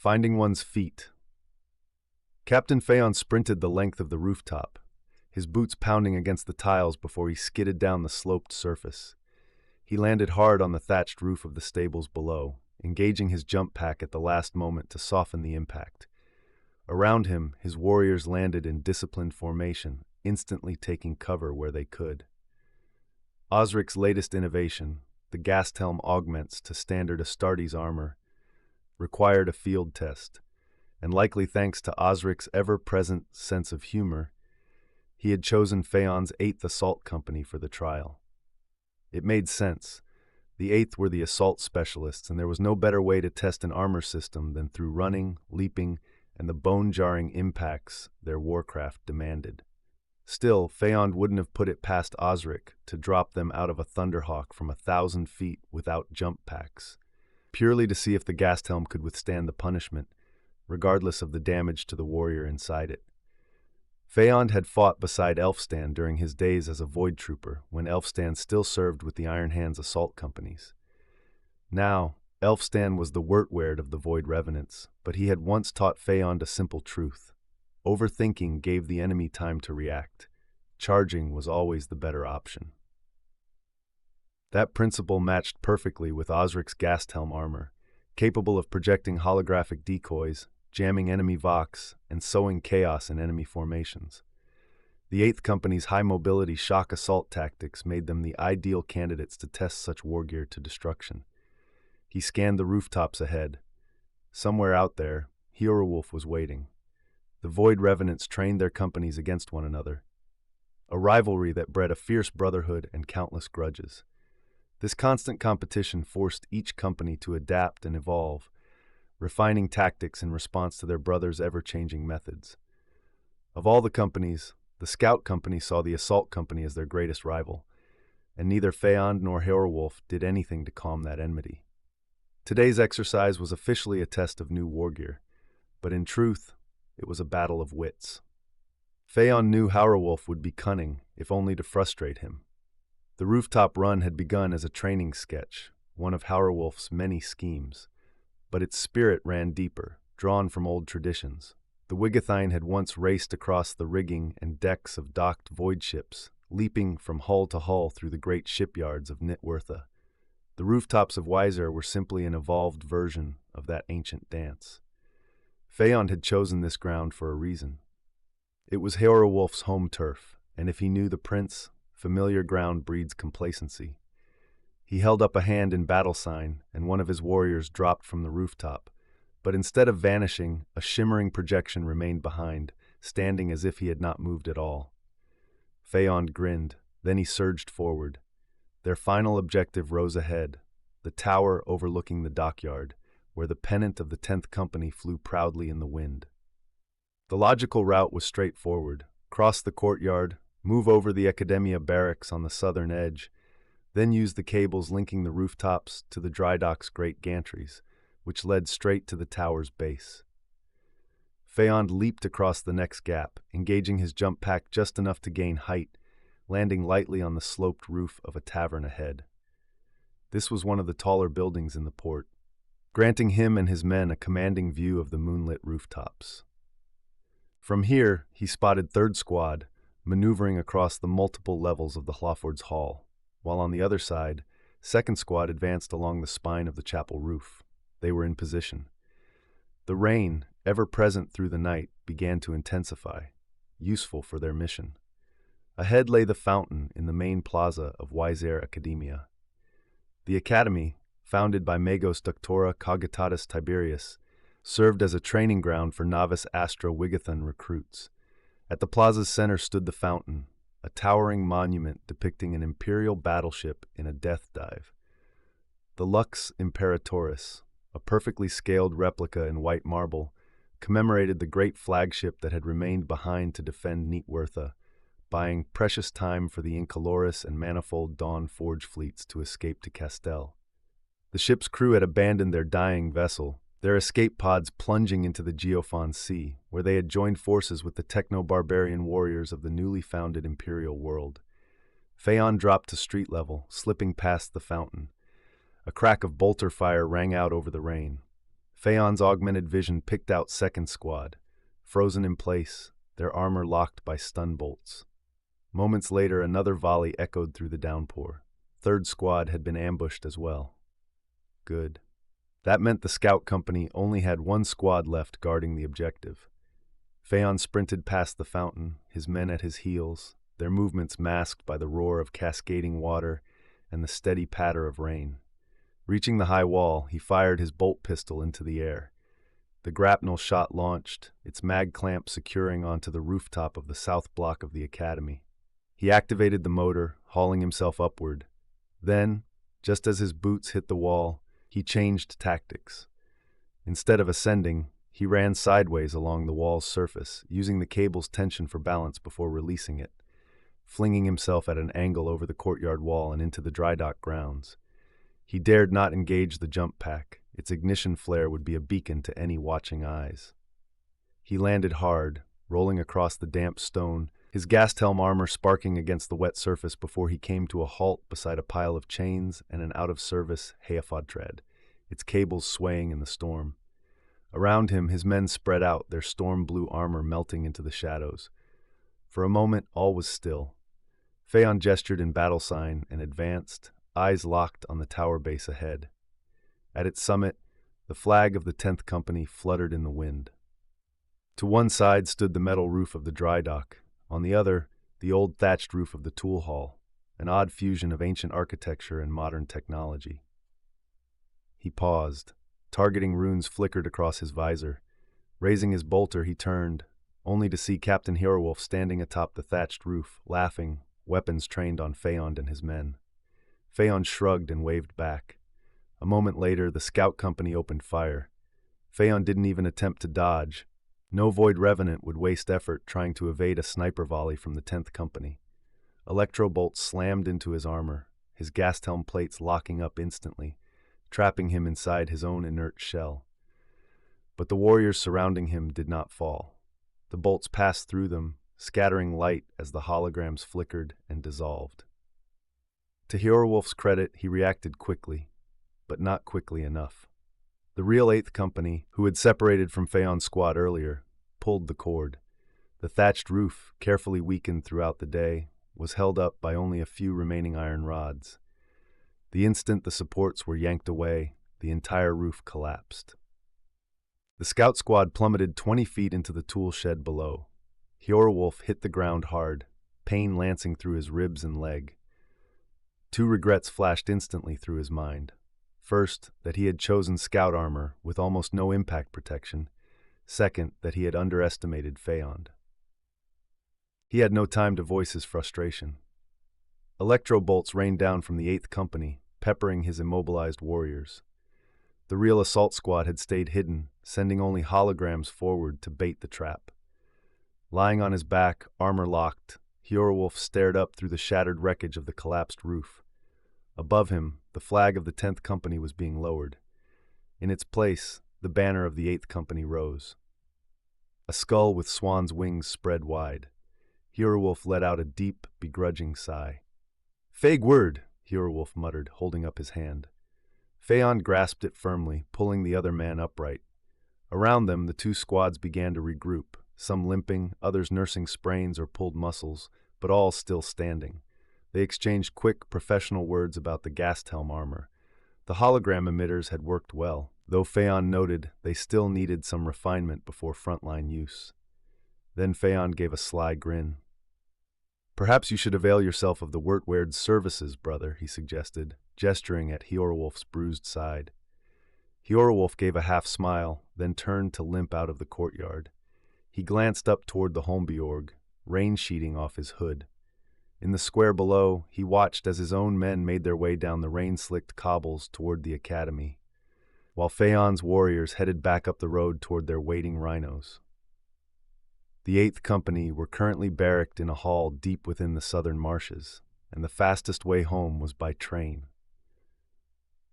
Finding one's feet. Captain Phaon sprinted the length of the rooftop, his boots pounding against the tiles before he skidded down the sloped surface. He landed hard on the thatched roof of the stables below, engaging his jump pack at the last moment to soften the impact. Around him, his warriors landed in disciplined formation, instantly taking cover where they could. Osric's latest innovation, the Gasthelm augments to standard Astartes armor, required a field test, and likely thanks to Osric's ever-present sense of humor, he had chosen Phaon's 8th Assault Company for the trial. It made sense. The 8th were the assault specialists, and there was no better way to test an armor system than through running, leaping, and the bone-jarring impacts their warcraft demanded. Still, Phaon wouldn't have put it past Osric to drop them out of a Thunderhawk from 1,000 feet without jump packs, purely to see if the Gasthelm could withstand the punishment, regardless of the damage to the warrior inside it. Phaon had fought beside Elfstan during his days as a Void Trooper, when Elfstan still served with the Iron Hands assault companies. Now, Elfstan was the Wurtwerd of the Void Revenants, but he had once taught Phaon a simple truth. Overthinking gave the enemy time to react. Charging was always the better option. That principle matched perfectly with Osric's Gasthelm armor, capable of projecting holographic decoys, jamming enemy Vox, and sowing chaos in enemy formations. The 8th Company's high-mobility shock assault tactics made them the ideal candidates to test such wargear to destruction. He scanned the rooftops ahead. Somewhere out there, Heorwulf was waiting. The Void Revenants trained their companies against one another, a rivalry that bred a fierce brotherhood and countless grudges. This constant competition forced each company to adapt and evolve, refining tactics in response to their brothers' ever-changing methods. Of all the companies, the Scout Company saw the Assault Company as their greatest rival, and neither Phaon nor Heorwulf did anything to calm that enmity. Today's exercise was officially a test of new wargear, but in truth, it was a battle of wits. Phaon knew Heorwulf would be cunning, if only to frustrate him. The rooftop run had begun as a training sketch, one of Heorwulf's many schemes, but its spirit ran deeper, drawn from old traditions. The Wigathine had once raced across the rigging and decks of docked void ships, leaping from hull to hull through the great shipyards of Nitwertha. The rooftops of Weiser were simply an evolved version of that ancient dance. Phaon had chosen this ground for a reason. It was Heorwulf's home turf, and if he knew the prince, familiar ground breeds complacency. He held up a hand in battle sign, and one of his warriors dropped from the rooftop, but instead of vanishing, a shimmering projection remained behind, standing as if he had not moved at all. Phaon grinned, then he surged forward. Their final objective rose ahead, the tower overlooking the dockyard, where the pennant of the 10th Company flew proudly in the wind. The logical route was straightforward: cross the courtyard, move over the Academia barracks on the southern edge, then use the cables linking the rooftops to the dry dock's great gantries, which led straight to the tower's base. Phaon leaped across the next gap, engaging his jump pack just enough to gain height, landing lightly on the sloped roof of a tavern ahead. This was one of the taller buildings in the port, granting him and his men a commanding view of the moonlit rooftops. From here, he spotted 3rd Squad, maneuvering across the multiple levels of the Hlaford's Hall, while on the other side, 2nd Squad advanced along the spine of the chapel roof. They were in position. The rain, ever present through the night, began to intensify, useful for their mission. Ahead lay the fountain in the main plaza of Weiser Academia. The academy, founded by Magos Doctora Cogitatus Tiberius, served as a training ground for novice Astra Wigathan recruits. At the plaza's center stood the fountain, a towering monument depicting an imperial battleship in a death dive. The Lux Imperatoris, a perfectly scaled replica in white marble, commemorated the great flagship that had remained behind to defend Nitwertha, buying precious time for the Incoloris and manifold Dawn Forge fleets to escape to Castel. The ship's crew had abandoned their dying vessel, their escape pods plunging into the Geofon Sea, where they had joined forces with the techno-barbarian warriors of the newly founded Imperial world. Phaon dropped to street level, slipping past the fountain. A crack of bolter fire rang out over the rain. Phaon's augmented vision picked out second squad, frozen in place, their armor locked by stun bolts. Moments later, another volley echoed through the downpour. Third squad had been ambushed as well. Good. That meant the scout company only had one squad left guarding the objective. Phaon sprinted past the fountain, his men at his heels, their movements masked by the roar of cascading water and the steady patter of rain. Reaching the high wall, he fired his bolt pistol into the air. The grapnel shot launched, its mag clamp securing onto the rooftop of the south block of the academy. He activated the motor, hauling himself upward. Then, just as his boots hit the wall, he changed tactics. Instead of ascending, he ran sideways along the wall's surface, using the cable's tension for balance before releasing it, flinging himself at an angle over the courtyard wall and into the dry dock grounds. He dared not engage the jump pack. Its ignition flare would be a beacon to any watching eyes. He landed hard, rolling across the damp stone, his gassed helm armor sparking against the wet surface before he came to a halt beside a pile of chains and an out-of-service Hālgengas tread, its cables swaying in the storm. Around him, his men spread out, their storm-blue armor melting into the shadows. For a moment, all was still. Phaon gestured in battle sign and advanced, eyes locked on the tower base ahead. At its summit, the flag of the 10th Company fluttered in the wind. To one side stood the metal roof of the dry dock, on the other, the old thatched roof of the tool hall, an odd fusion of ancient architecture and modern technology. He paused. Targeting runes flickered across his visor. Raising his bolter, he turned, only to see Captain Heorwulf standing atop the thatched roof, laughing, weapons trained on Phaon and his men. Phaon shrugged and waved back. A moment later, the scout company opened fire. Phaon didn't even attempt to dodge. No Void Revenant would waste effort trying to evade a sniper volley from the 10th Company. Electro bolts slammed into his armor, his gassed helm plates locking up instantly, trapping him inside his own inert shell. But the warriors surrounding him did not fall. The bolts passed through them, scattering light as the holograms flickered and dissolved. To Heorwulf's credit, he reacted quickly, but not quickly enough. The real 8th Company, who had separated from Phaon's squad earlier, pulled the cord. The thatched roof, carefully weakened throughout the day, was held up by only a few remaining iron rods. The instant the supports were yanked away, the entire roof collapsed. The scout squad plummeted 20 feet into the tool shed below. Heorwulf hit the ground hard, pain lancing through his ribs and leg. Two regrets flashed instantly through his mind. First, that he had chosen scout armor with almost no impact protection. Second, that he had underestimated Phaon. He had no time to voice his frustration. Electro bolts rained down from the 8th Company, peppering his immobilized warriors. The real assault squad had stayed hidden, sending only holograms forward to bait the trap. Lying on his back, armor locked, Heorwulf stared up through the shattered wreckage of the collapsed roof. Above him, the flag of the 10th Company was being lowered. In its place, the banner of the 8th Company rose. A skull with swan's wings spread wide. Heorwulf let out a deep, begrudging sigh. "Vague word," Heorwulf muttered, holding up his hand. Phaon grasped it firmly, pulling the other man upright. Around them, the two squads began to regroup, some limping, others nursing sprains or pulled muscles, but all still standing. They exchanged quick, professional words about the gassed helm armor. The hologram emitters had worked well, though Phaon noted they still needed some refinement before frontline use. Then Phaon gave a sly grin. "Perhaps you should avail yourself of the Wurtwaird's services, brother," he suggested, gesturing at Heorwulf's bruised side. Heorwulf gave a half-smile, then turned to limp out of the courtyard. He glanced up toward the Holmbiorg, rain sheeting off his hood. In the square below, he watched as his own men made their way down the rain-slicked cobbles toward the academy, while Phaon's warriors headed back up the road toward their waiting rhinos. The 8th Company were currently barracked in a hall deep within the southern marshes, and the fastest way home was by train.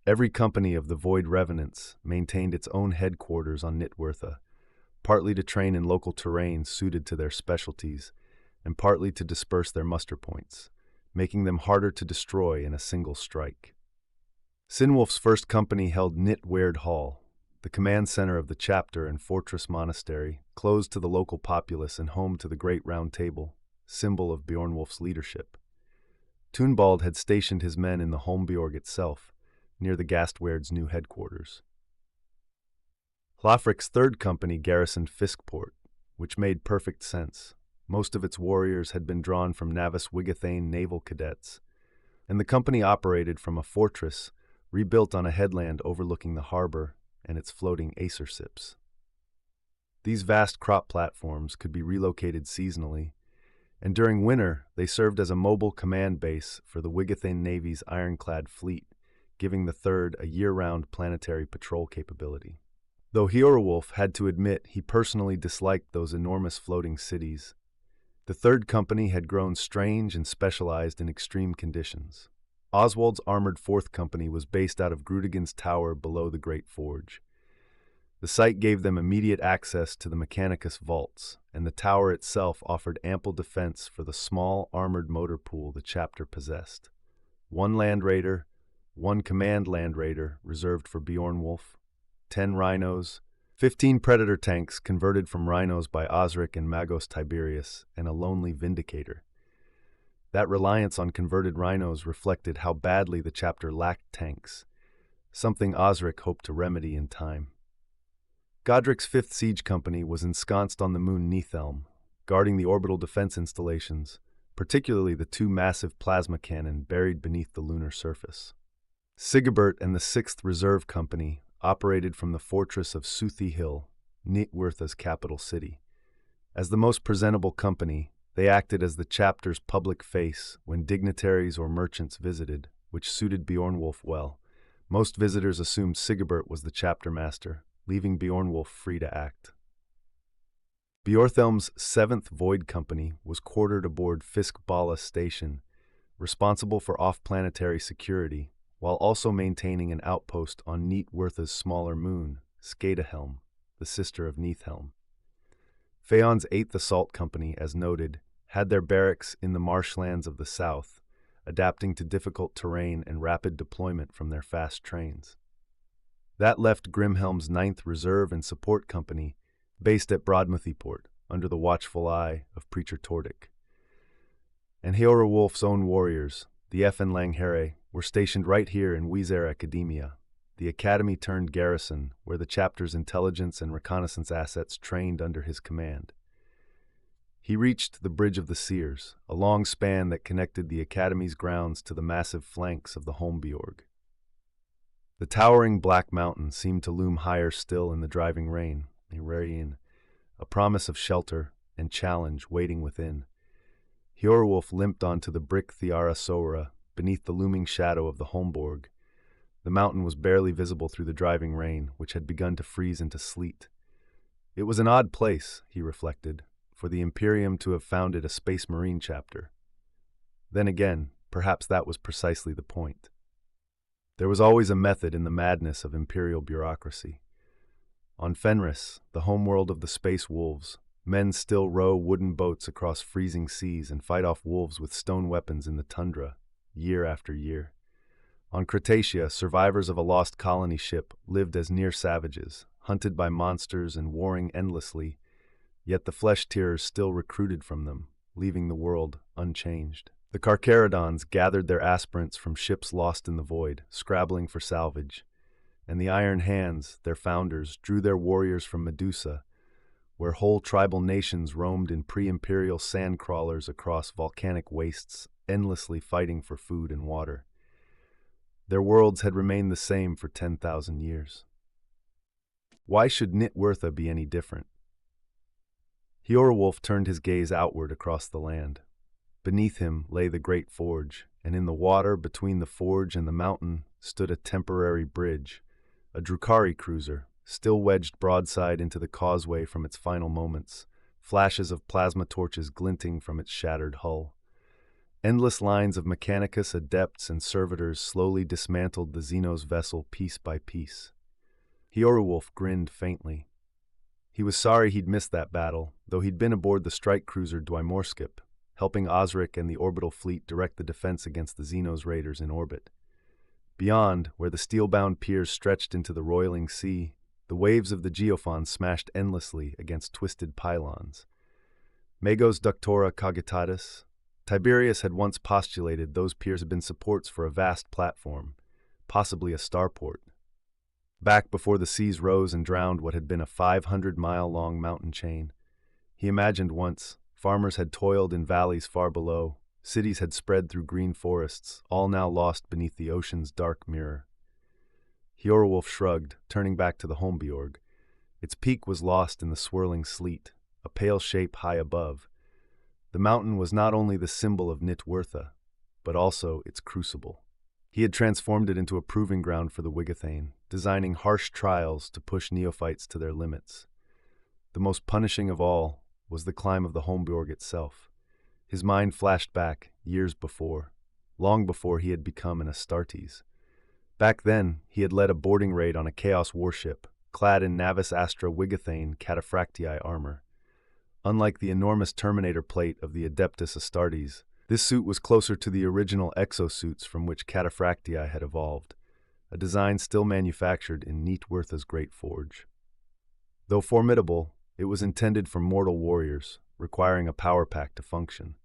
Every company of the Void Revenants maintained its own headquarters on Nitwertha, partly to train in local terrain suited to their specialties, and partly to disperse their muster points, making them harder to destroy in a single strike. Sinwulf's first company held Nitwerd Hall, the command center of the chapter and fortress monastery, closed to the local populace and home to the Great Round Table, symbol of Beornwulf's leadership. Tunbald had stationed his men in the Holmbjorg itself, near the Gastwaird's new headquarters. Hlafric's third company garrisoned Fiskport, which made perfect sense. Most of its warriors had been drawn from Navis Wigathane naval cadets, and the company operated from a fortress rebuilt on a headland overlooking the harbor and its floating acersips. These vast crop platforms could be relocated seasonally, and during winter they served as a mobile command base for the Wigathane Navy's ironclad fleet, giving the Third a year-round planetary patrol capability. Though Beornwulf had to admit he personally disliked those enormous floating cities, the Third Company had grown strange and specialized in extreme conditions. Oswald's armored Fourth Company was based out of Grudigan's tower below the Great Forge. The site gave them immediate access to the Mechanicus vaults, and the tower itself offered ample defense for the small armored motor pool the chapter possessed. One Land Raider, one Command Land Raider reserved for Beornwulf, 10 rhinos, 15 Predator tanks converted from rhinos by Osric and Magos Tiberius, and a lonely Vindicator. That reliance on converted rhinos reflected how badly the chapter lacked tanks, something Osric hoped to remedy in time. Godric's Fifth Siege Company was ensconced on the moon Neathelm, guarding the orbital defense installations, particularly the 2 massive plasma cannon buried beneath the lunar surface. Sigebert and the 6th Reserve Company operated from the fortress of Suthi Hill, Nitwertha's capital city. As the most presentable company, they acted as the chapter's public face when dignitaries or merchants visited, which suited Beornwulf well. Most visitors assumed Sigebert was the chapter master, leaving Beornwulf free to act. Beorhthelm's 7th Void Company was quartered aboard Fiskbala Station, responsible for off-planetary security, while also maintaining an outpost on Nitwertha's smaller moon, Skadahelm, the sister of Neathelm. Phaon's 8th Assault Company, as noted, had their barracks in the marshlands of the south, adapting to difficult terrain and rapid deployment from their fast trains. That left Grimhelm's 9th Reserve and Support Company, based at Broadmuthiport, under the watchful eye of Preacher Tordic. And Beornwulf's own warriors, the Effen Langhere, were stationed right here in Weezer Academia, the academy-turned-garrison where the chapter's intelligence and reconnaissance assets trained under his command. He reached the Bridge of the Seers, a long span that connected the academy's grounds to the massive flanks of the Holmbjorg. The towering Black Mountain seemed to loom higher still in the driving rain, a promise of shelter and challenge waiting within. Beornwulf limped onto the brick Thiara Sora beneath the looming shadow of the Holmborg. The mountain was barely visible through the driving rain, which had begun to freeze into sleet. It was an odd place, he reflected, for the Imperium to have founded a Space Marine chapter. Then again, perhaps that was precisely the point. There was always a method in the madness of imperial bureaucracy. On Fenris, the homeworld of the space wolves, men still row wooden boats across freezing seas and fight off wolves with stone weapons in the tundra, year after year. On Cretacia, survivors of a lost colony ship lived as near savages, hunted by monsters and warring endlessly, yet the flesh-tearers still recruited from them, leaving the world unchanged. The Carcharodons gathered their aspirants from ships lost in the void, scrabbling for salvage, and the Iron Hands, their founders, drew their warriors from Medusa, where whole tribal nations roamed in pre-imperial sand crawlers across volcanic wastes, endlessly fighting for food and water. Their worlds had remained the same for 10,000 years. Why should Nitwertha be any different? Beornwulf turned his gaze outward across the land. Beneath him lay the great forge, and in the water between the forge and the mountain stood a temporary bridge, a Drukhari cruiser, still wedged broadside into the causeway from its final moments, flashes of plasma torches glinting from its shattered hull. Endless lines of Mechanicus adepts and servitors slowly dismantled the Xenos vessel piece by piece. Beornwulf grinned faintly. He was sorry he'd missed that battle, though he'd been aboard the strike cruiser Dweimorskip, helping Osric and the orbital fleet direct the defense against the Xenos raiders in orbit. Beyond, where the steel-bound piers stretched into the roiling sea, The waves of the Geofon smashed endlessly against twisted pylons. Magos ductora cogitatis. Tiberius had once postulated those piers had been supports for a vast platform, possibly a starport. Back before the seas rose and drowned what had been a 500-mile-long mountain chain. He imagined once, farmers had toiled in valleys far below, cities had spread through green forests, all now lost beneath the ocean's dark mirror. Hjorwulf shrugged, turning back to the Holmbiorg. Its peak was lost in the swirling sleet, a pale shape high above. The mountain was not only the symbol of Nitwertha, but also its crucible. He had transformed it into a proving ground for the Wigathane, designing harsh trials to push neophytes to their limits. The most punishing of all was the climb of the Holmbiorg itself. His mind flashed back, years before, long before he had become an Astartes. Back then, he had led a boarding raid on a Chaos warship, clad in Navis Astra Wigathane Cataphractii armor. Unlike the enormous Terminator plate of the Adeptus Astartes, this suit was closer to the original exosuits from which Cataphractii had evolved, a design still manufactured in Nitwertha's Great Forge. Though formidable, it was intended for mortal warriors, requiring a power pack to function.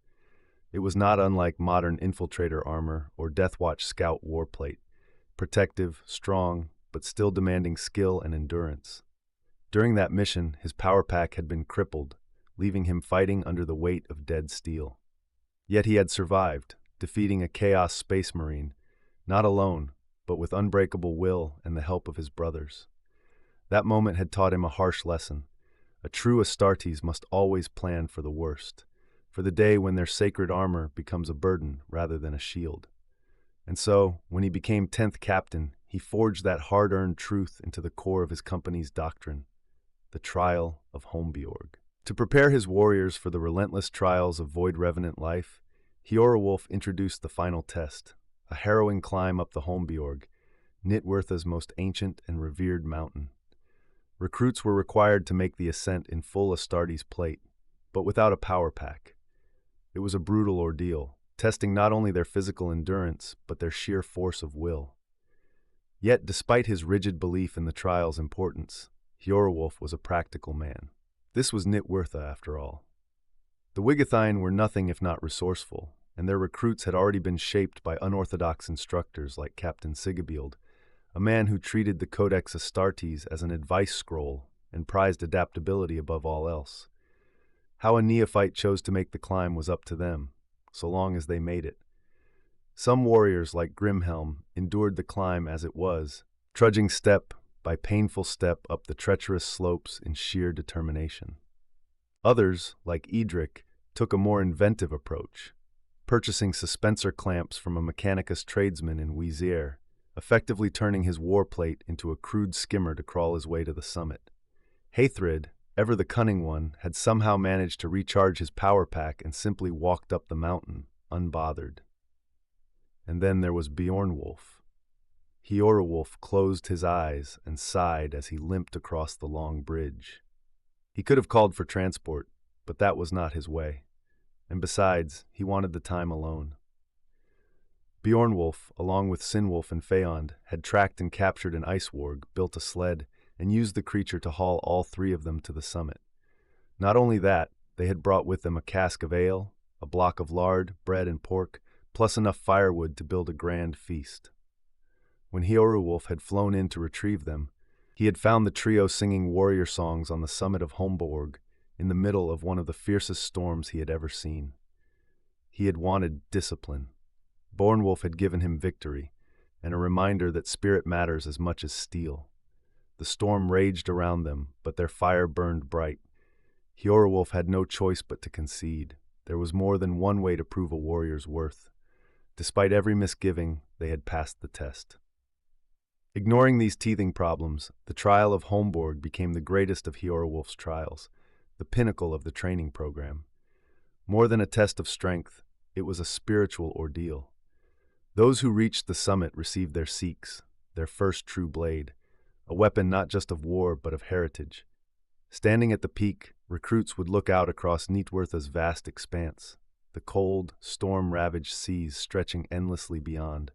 It was not unlike modern infiltrator armor or Deathwatch scout warplate, protective, strong, but still demanding skill and endurance. During that mission, his power pack had been crippled, leaving him fighting under the weight of dead steel. Yet he had survived, defeating a Chaos Space Marine, not alone, but with unbreakable will and the help of his brothers. That moment had taught him a harsh lesson. A true Astartes must always plan for the worst, for the day when their sacred armor becomes a burden rather than a shield. And so, when he became 10th captain, he forged that hard-earned truth into the core of his company's doctrine, the trial of Holmbiorg. To prepare his warriors for the relentless trials of Void Revenant life, Hjorwulf introduced the final test, a harrowing climb up the Holmbiorg, Nitwertha's most ancient and revered mountain. Recruits were required to make the ascent in full Astartes plate, but without a power pack. It was a brutal ordeal, testing not only their physical endurance, but their sheer force of will. Yet, despite his rigid belief in the trial's importance, Hjorwulf was a practical man. This was Nitwertha, after all. The Wigathine were nothing if not resourceful, and their recruits had already been shaped by unorthodox instructors like Captain Sigabild, a man who treated the Codex Astartes as an advice scroll and prized adaptability above all else. How a neophyte chose to make the climb was up to them, so long as they made it. Some warriors, like Grimhelm, endured the climb as it was, trudging step by painful step up the treacherous slopes in sheer determination. Others, like Edric, took a more inventive approach, purchasing suspensor clamps from a Mechanicus tradesman in Wizir, effectively turning his warplate into a crude skimmer to crawl his way to the summit. Haethrid, ever the cunning one, had somehow managed to recharge his power pack and simply walked up the mountain, unbothered. And then there was Bjornwulf. Hjorwulf closed his eyes and sighed as he limped across the long bridge. He could have called for transport, but that was not his way. And besides, he wanted the time alone. Bjornwulf, along with Sinwulf and Phaond, had tracked and captured an ice warg, built a sled, and used the creature to haul all three of them to the summit. Not only that, they had brought with them a cask of ale, a block of lard, bread and pork, plus enough firewood to build a grand feast. When Hjorwulf had flown in to retrieve them, he had found the trio singing warrior songs on the summit of Holmbiorg, in the middle of one of the fiercest storms he had ever seen. He had wanted discipline. Bjornwulf had given him victory, and a reminder that spirit matters as much as steel. The storm raged around them, but their fire burned bright. Hjorwulf had no choice but to concede. There was more than one way to prove a warrior's worth. Despite every misgiving, they had passed the test. Ignoring these teething problems, the trial of Holmbiorg became the greatest of Hjorwulf's trials, the pinnacle of the training program. More than a test of strength, it was a spiritual ordeal. Those who reached the summit received their seeks, their first true blade, a weapon not just of war but of heritage. Standing at the peak, recruits would look out across Nitwertha's vast expanse, the cold, storm-ravaged seas stretching endlessly beyond,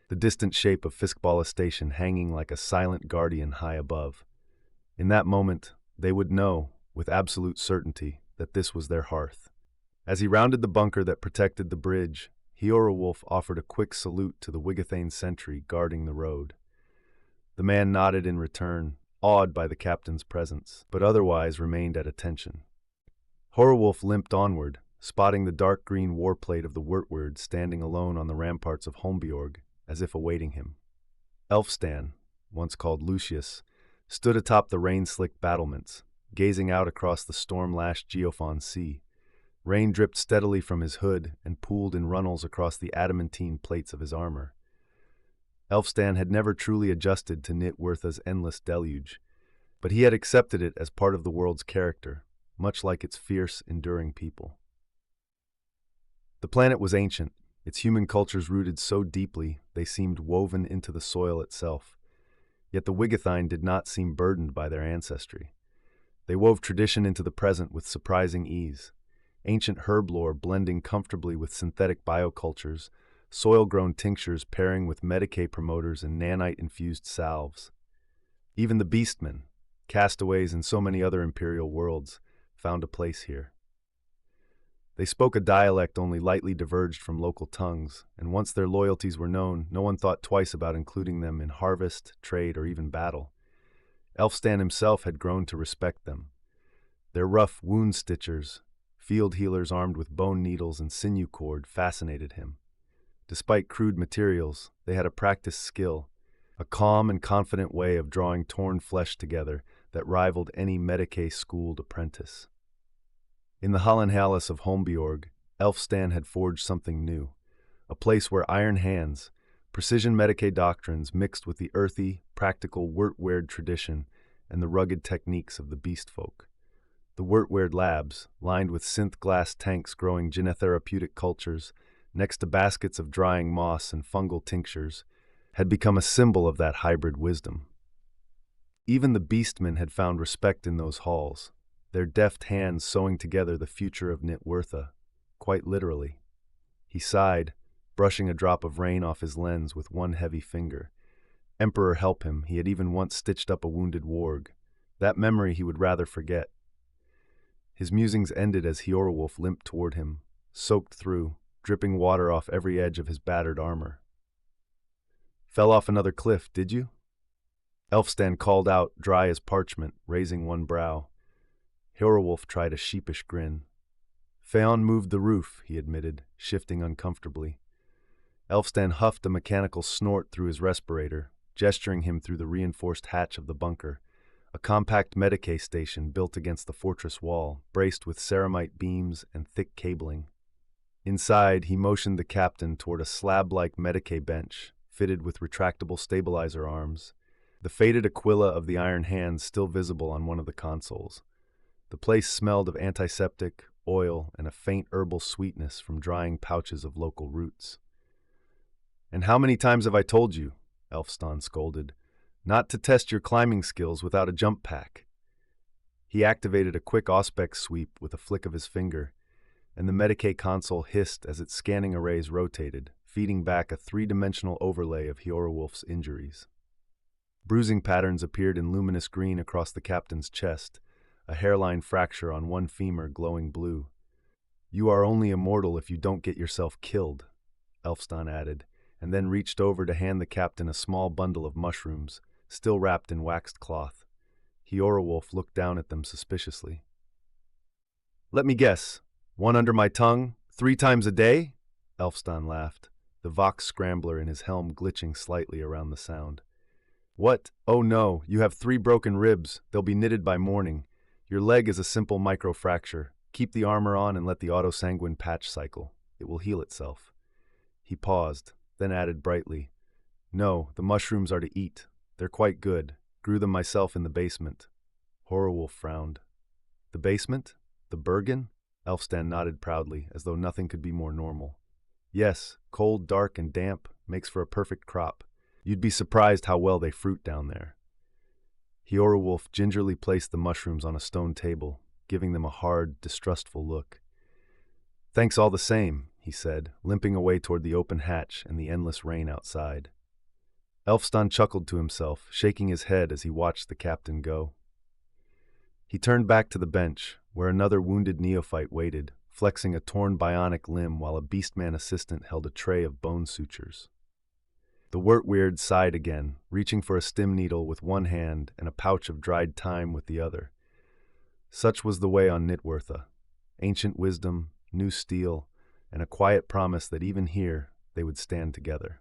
the distant shape of Fiskballa Station hanging like a silent guardian high above. In that moment, they would know, with absolute certainty, that this was their hearth. As he rounded the bunker that protected the bridge, Heorowulf offered a quick salute to the Wigathane sentry guarding the road. The man nodded in return, awed by the captain's presence, but otherwise remained at attention. Horowulf limped onward, spotting the dark green warplate of the Wurtwyrd standing alone on the ramparts of Holmbeorg, as if awaiting him. Elfstan, once called Lucius, stood atop the rain-slicked battlements, gazing out across the storm-lashed Geofon sea. Rain dripped steadily from his hood and pooled in runnels across the adamantine plates of his armor. Elfstan had never truly adjusted to Nitwirtha's endless deluge, but he had accepted it as part of the world's character, much like its fierce, enduring people. The planet was ancient, its human cultures rooted so deeply they seemed woven into the soil itself. Yet the Wigathine did not seem burdened by their ancestry. They wove tradition into the present with surprising ease, ancient herb lore blending comfortably with synthetic biocultures, soil-grown tinctures pairing with Medicae promoters and nanite-infused salves. Even the beastmen, castaways in so many other imperial worlds, found a place here. They spoke a dialect only lightly diverged from local tongues, and once their loyalties were known, no one thought twice about including them in harvest, trade, or even battle. Elfstan himself had grown to respect them. Their rough wound-stitchers, field healers armed with bone needles and sinew cord, fascinated him. Despite crude materials, they had a practiced skill, a calm and confident way of drawing torn flesh together that rivaled any Medicae-schooled apprentice. In the Hālgengas of Holmbeorg, Elfstan had forged something new, a place where iron hands, precision Medicae doctrines mixed with the earthy, practical Wurtwyrd tradition and the rugged techniques of the beast folk. The Wurtwyrd labs, lined with synth glass tanks growing genetherapeutic cultures, next to baskets of drying moss and fungal tinctures, had become a symbol of that hybrid wisdom. Even the beastmen had found respect in those halls, their deft hands sewing together the future of Nitwirtha, quite literally. He sighed, brushing a drop of rain off his lens with one heavy finger. Emperor help him, he had even once stitched up a wounded warg. That memory he would rather forget. His musings ended as Heorowulf limped toward him, soaked through, dripping water off every edge of his battered armor. "Fell off another cliff, did you?" Elfstan called out, dry as parchment, raising one brow. Heorowulf tried a sheepish grin. "Phaon moved the roof," he admitted, shifting uncomfortably. Elfstan huffed a mechanical snort through his respirator, gesturing him through the reinforced hatch of the bunker, a compact Medicae station built against the fortress wall, braced with ceramite beams and thick cabling. Inside, he motioned the captain toward a slab-like Medicae bench, fitted with retractable stabilizer arms, the faded aquila of the iron hands still visible on one of the consoles. The place smelled of antiseptic, oil, and a faint herbal sweetness from drying pouches of local roots. "And how many times have I told you," Elfstan scolded, "not to test your climbing skills without a jump pack?" He activated a quick auspex sweep with a flick of his finger, and the Medicae console hissed as its scanning arrays rotated, feeding back a three-dimensional overlay of Heorowulf's injuries. Bruising patterns appeared in luminous green across the captain's chest, a hairline fracture on one femur glowing blue. "You are only immortal if you don't get yourself killed," Elfstan added, and then reached over to hand the captain a small bundle of mushrooms, still wrapped in waxed cloth. Heorowulf looked down at them suspiciously. "Let me guess, one under my tongue, 3 times a day?" Elfstan laughed, the Vox scrambler in his helm glitching slightly around the sound. "What? Oh no, you have 3 broken ribs. They'll be knitted by morning. Your leg is a simple microfracture. Keep the armor on and let the autosanguine patch cycle. It will heal itself." He paused, then added brightly, "No, the mushrooms are to eat. They're quite good. Grew them myself in the basement." Horowulf frowned. "The basement? The Bergen?" Elfstan nodded proudly, as though nothing could be more normal. "Yes, cold, dark, and damp, makes for a perfect crop. You'd be surprised how well they fruit down there." Heorowulf gingerly placed the mushrooms on a stone table, giving them a hard, distrustful look. "Thanks all the same," he said, limping away toward the open hatch and the endless rain outside. Elfstan chuckled to himself, shaking his head as he watched the captain go. He turned back to the bench, where another wounded neophyte waited, flexing a torn bionic limb while a beastman assistant held a tray of bone sutures. The Wurtweird sighed again, reaching for a stim needle with one hand and a pouch of dried thyme with the other. Such was the way on Nitwertha. Ancient wisdom, new steel, and a quiet promise that even here they would stand together.